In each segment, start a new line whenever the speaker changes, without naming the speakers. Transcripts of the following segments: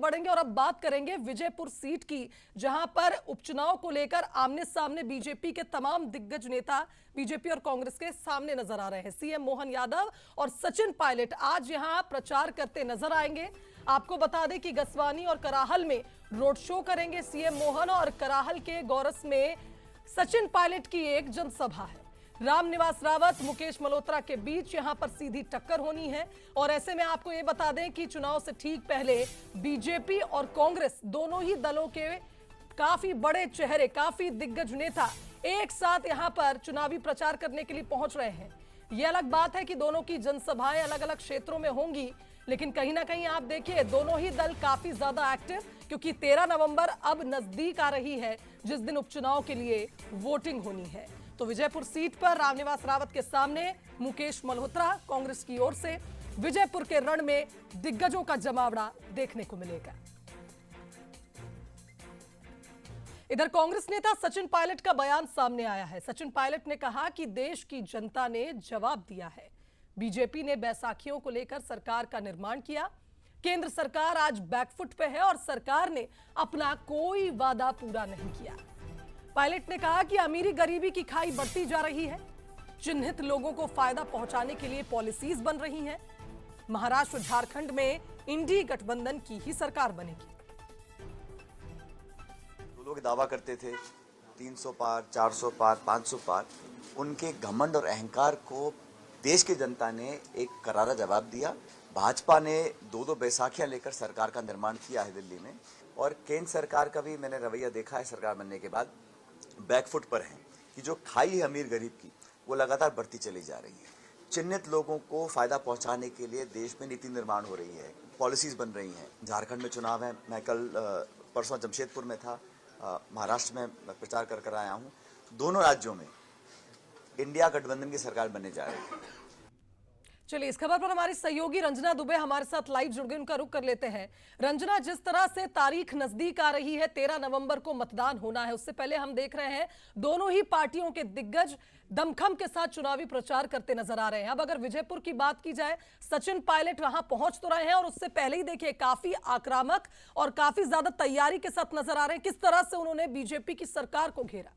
बढ़ेंगे और अब बात करेंगे विजयपुर सीट की, जहां पर उपचुनाव को लेकर आमने सामने बीजेपी के तमाम दिग्गज नेता बीजेपी और कांग्रेस के सामने नजर आ रहे हैं। सीएम मोहन यादव और सचिन पायलट आज यहां प्रचार करते नजर आएंगे। आपको बता दें कि गसवानी और कराहल में रोड शो करेंगे सीएम मोहन, और कराहल के गौरस में सचिन पायलट की एक जनसभा है। रामनिवास रावत, मुकेश मल्होत्रा के बीच यहां पर सीधी टक्कर होनी है। और ऐसे में आपको यह बता दें कि चुनाव से ठीक पहले बीजेपी और कांग्रेस दोनों ही दलों के काफी बड़े चेहरे, काफी दिग्गज नेता एक साथ यहां पर चुनावी प्रचार करने के लिए पहुंच रहे हैं। यह अलग बात है कि दोनों की जनसभाएं अलग अलग क्षेत्रों में होंगी, लेकिन कहीं ना कहीं आप देखिए दोनों ही दल काफी ज्यादा एक्टिव, क्योंकि 13 नवंबर अब नजदीक आ रही है, जिस दिन उपचुनाव के लिए वोटिंग होनी है। तो विजयपुर सीट पर रामनिवास रावत के सामने मुकेश मल्होत्रा कांग्रेस की ओर से, विजयपुर के रण में दिग्गजों का जमावड़ा देखने को मिलेगा। इधर कांग्रेस नेता सचिन पायलट का बयान सामने आया है। सचिन पायलट ने कहा कि देश की जनता ने जवाब दिया है। बीजेपी ने बैसाखियों को लेकर सरकार का निर्माण किया। केंद्र सरकार आज बैकफुट पे है और सरकार ने अपना कोई वादा पूरा नहीं किया। पायलट ने कहा कि अमीरी गरीबी की खाई बढ़ती जा रही है। चिन्हित लोगों को फायदा पहुंचाने के लिए पॉलिसीज बन रही हैं। महाराष्ट्र, झारखंड में इंडी गठबंधन की ही सरकार बनेगी।
लोग दावा करते थे 300 पार, 400 पार, 500 पार, उनके घमंड और अहंकार को देश की जनता ने एक करारा जवाब दिया। भाजपा ने दो बैसाखियां लेकर सरकार का निर्माण किया है दिल्ली में, और केंद्र सरकार का भी मैंने रवैया देखा है सरकार बनने के बाद, बैकफुट पर है कि जो खाई है अमीर गरीब की वो लगातार बढ़ती चली जा रही है। चिन्हित लोगों को फायदा पहुंचाने के लिए देश में नीति निर्माण हो रही है, पॉलिसीज बन रही हैं। झारखंड में चुनाव है, मैं कल परसों जमशेदपुर में था, महाराष्ट्र में प्रचार कर आया हूं। दोनों राज्यों में इंडिया गठबंधन की सरकार बनने जा रही है।
चलिए, इस खबर पर हमारी सहयोगी रंजना दुबे हमारे साथ लाइव जुड़ गए, उनका रुख कर लेते हैं। रंजना, जिस तरह से तारीख नजदीक आ रही है, 13 नवंबर को मतदान होना है, उससे पहले हम देख रहे हैं दोनों ही पार्टियों के दिग्गज दमखम के साथ चुनावी प्रचार करते नजर आ रहे हैं। अब अगर विजयपुर की बात की जाए, सचिन पायलट वहां पहुंच तो रहे हैं, और उससे पहले ही देखिए काफी आक्रामक और काफी ज्यादा तैयारी के साथ नजर आ रहे हैं। किस तरह से उन्होंने बीजेपी की सरकार को घेरा?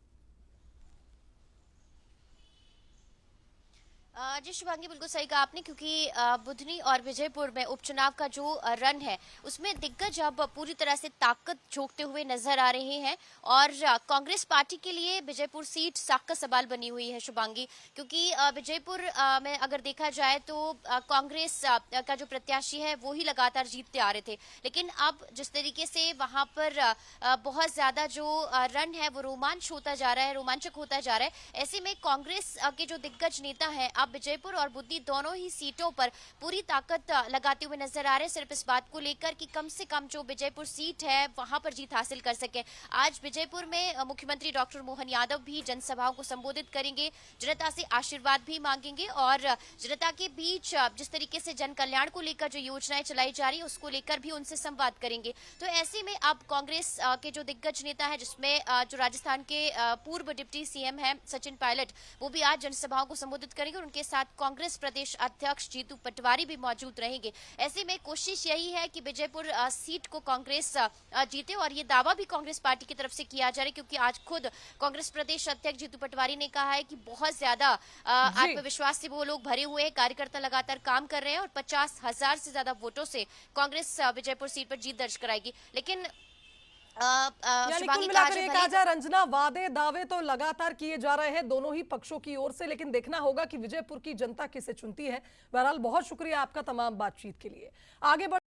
जी शुभांगी, बिल्कुल सही कहा आपने, क्योंकि बुधनी और विजयपुर में उपचुनाव का जो रन है उसमें दिग्गज अब पूरी तरह से ताकत झोंकते हुए नजर आ रहे हैं। और कांग्रेस पार्टी के लिए विजयपुर सीट साख का सवाल बनी हुई है शुभांगी, क्योंकि विजयपुर में अगर देखा जाए तो कांग्रेस का जो प्रत्याशी है वो ही लगातार जीतते आ रहे थे, लेकिन अब जिस तरीके से वहां पर बहुत ज्यादा जो रन है वो रोमांचक होता जा रहा है, ऐसे में कांग्रेस के जो दिग्गज नेता है अब विजयपुर और बुद्धनी दोनों ही सीटों पर पूरी ताकत लगाते हुए नजर आ रहे हैं, सिर्फ इस बात को लेकर कि कम से कम जो विजयपुर सीट है वहां पर जीत हासिल कर सके। आज विजयपुर में मुख्यमंत्री डॉक्टर मोहन यादव भी जनसभाओं को संबोधित करेंगे, जनता से आशीर्वाद भी मांगेंगे, और जनता के बीच जिस तरीके से जन कल्याण को लेकर जो योजनाएं चलाई जा रही है उसको लेकर भी उनसे संवाद करेंगे। तो ऐसे में अब कांग्रेस के जो दिग्गज नेता है, जिसमें जो राजस्थान के पूर्व डिप्टी सीएम है सचिन पायलट, वो भी आज जनसभाओं को संबोधित करेंगे, और उनके साथ कांग्रेस प्रदेश अध्यक्ष जीतू पटवारी भी मौजूद रहेंगे। ऐसे में कोशिश यही है कि विजयपुर सीट को कांग्रेस जीते, और ये दावा भी कांग्रेस पार्टी की तरफ से किया जा रहा है, क्योंकि आज खुद कांग्रेस प्रदेश अध्यक्ष जीतू पटवारी ने कहा है कि बहुत ज्यादा आत्मविश्वास से वो लोग भरे हुए हैं, कार्यकर्ता लगातार काम कर रहे हैं, और 50,000 से ज्यादा वोटों से कांग्रेस विजयपुर सीट पर जीत दर्ज कराएगी। लेकिन
यानी कुल मिलाकर ये कहा जाए रंजना, वादे दावे तो लगातार किए जा रहे हैं दोनों ही पक्षों की ओर से, लेकिन देखना होगा कि विजयपुर की जनता किसे चुनती है। बहरहाल बहुत शुक्रिया आपका तमाम बातचीत के लिए। आगे बढ़